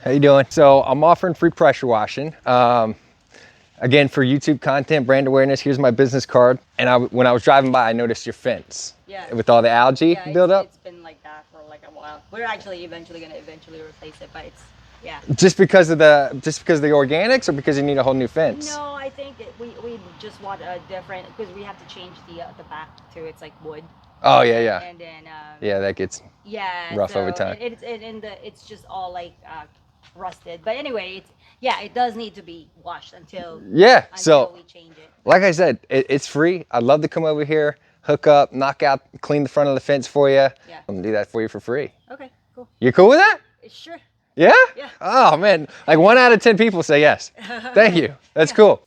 How you doing? So I'm offering free pressure washing. Again, for YouTube content, brand awareness, here's my business card. And when I was driving by, I noticed your fence. Yeah. With all the algae buildup. It's been like that for like a while. We're actually eventually gonna replace it, but it's, yeah. Just because of the organics, or because you need a whole new fence? No, I think we just want a different, because we have to change the back to, it's like wood. Oh yeah. And then Yeah, that gets rough over time. It's just all like rusted. But anyway, it does need to be washed until So we change it. like I said, it's free. I'd love to come over here, hook up, knock out, clean the front of the fence for you. Yeah. I'm gonna do that for you for free. Okay, cool. You cool with that? Sure. Yeah? Yeah. Oh man, like 1 out of 10 people say yes. Thank you. That's cool.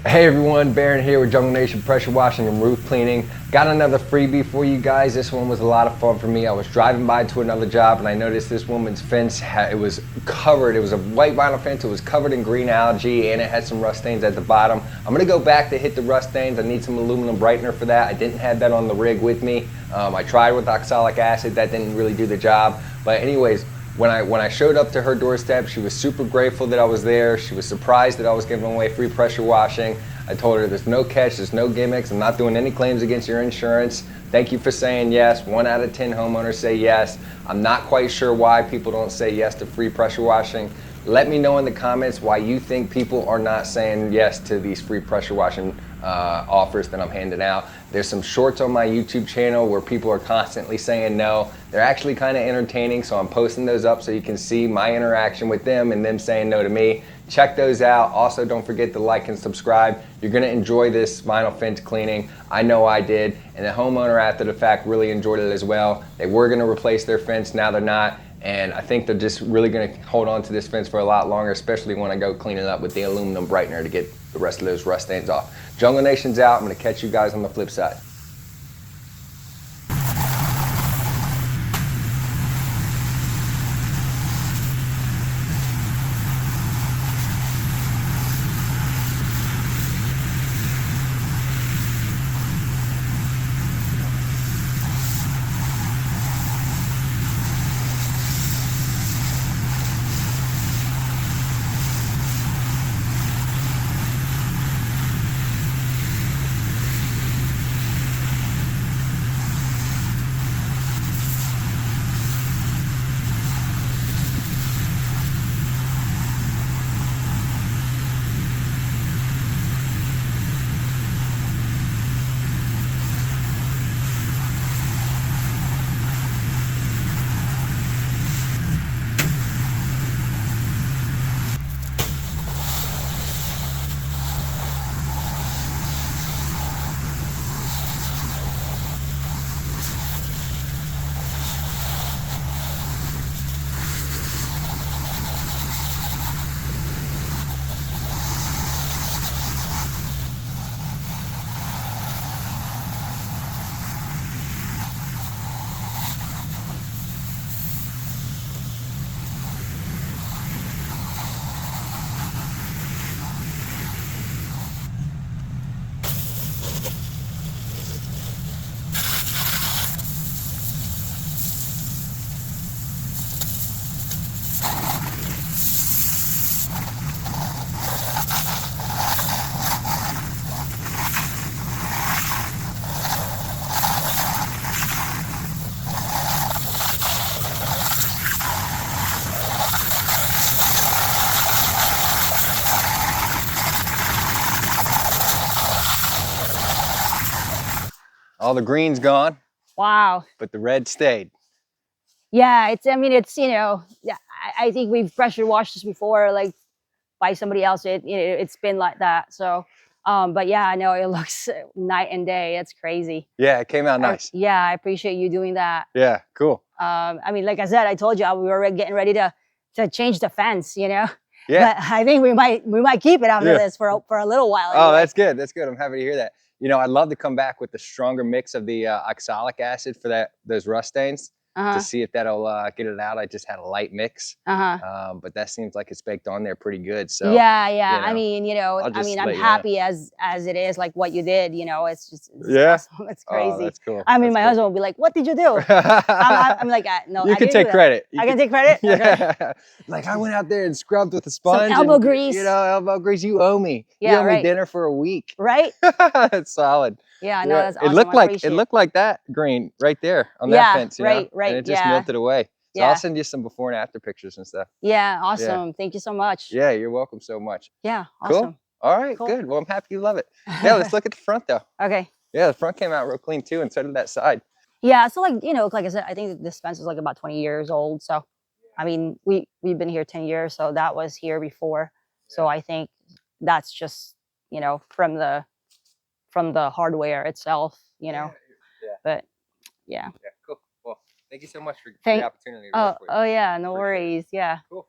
Hey everyone, Baron here with Jungle Nation Pressure Washing and Roof Cleaning. Got another freebie for you guys. This one was a lot of fun for me. I was driving by to another job and I noticed this woman's fence, it was covered. It was a white vinyl fence. It was covered in green algae and it had some rust stains at the bottom. I'm gonna go back to hit the rust stains. I need some aluminum brightener for that. I didn't have that on the rig with me. I tried with oxalic acid. That didn't really do the job. But anyways, when I showed up to her doorstep, she was super grateful that I was there. She was surprised that I was giving away free pressure washing. I told her there's no catch, there's no gimmicks. I'm not doing any claims against your insurance. Thank you for saying yes. 1 out of 10 homeowners say yes. I'm not quite sure why people don't say yes to free pressure washing. Let me know in the comments why you think people are not saying yes to these free pressure washing offers that I'm handing out. There's some shorts on my YouTube channel where people are constantly saying no. They're actually kind of entertaining, so I'm posting those up so you can see my interaction with them and them saying no to me. Check those out. Also, don't forget to like and subscribe. You're gonna enjoy this vinyl fence cleaning. I know I did, and the homeowner after the fact really enjoyed it as well. They were gonna replace their fence, now they're not. And I think they're just really gonna hold on to this fence for a lot longer, especially when I go clean it up with the aluminum brightener to get the rest of those rust stains off. Jungle Nation's out. I'm gonna catch you guys on the flip side. All the green's gone. Wow. But the red stayed. Yeah, I think we've pressure washed this before, like by somebody else. It's been like that. So, but yeah, I know it looks night and day. It's crazy. Yeah, it came out nice. I appreciate you doing that. Yeah, cool. Like I said, I told you we were getting ready to change the fence, Yeah. But I think we might keep it after this for a little while. Anyway. Oh, that's good. That's good. I'm happy to hear that. I'd love to come back with the stronger mix of the oxalic acid for those rust stains. to see if that'll get it out. I just had a light mix, but that seems like it's baked on there pretty good. So yeah. you I know, mean, I'll I just mean, I'm let you know. happy as it is, like what you did. It's just Yeah. awesome. It's Oh, crazy. that's cool. I mean, That's my cool. husband will be like, "What did you do?" I'm like, "No, You I can didn't take do that." credit. I can take credit. Okay. Yeah. Like I went out there and scrubbed with a Some sponge elbow and grease. elbow grease. You owe me. You Yeah, owe me right. dinner for a week. Right? That's solid. Yeah, I know, Yeah. that's It awesome. looked I like appreciate that green right there on that Yeah, fence, right, and it just yeah. melted away. So I'll Yeah. send you some before and after pictures and stuff. Yeah, Yeah. awesome. Thank you so much. Yeah, you're welcome so much. Yeah, Cool. awesome. All right, Cool. good. Well, I'm happy you love it. Yeah, let's look at the front though. Okay. Yeah, the front came out real clean too, and so did that side. Yeah, so like, like I said, I think this fence is like about 20 years old. So I mean, we've been here 10 years, so that was here before. So I think that's just, from the hardware itself, Yeah. But yeah. Yeah, cool. Well, thank you so much for the Thank opportunity to work with you. Oh yeah, no Appreciate it. worries. Yeah. Cool.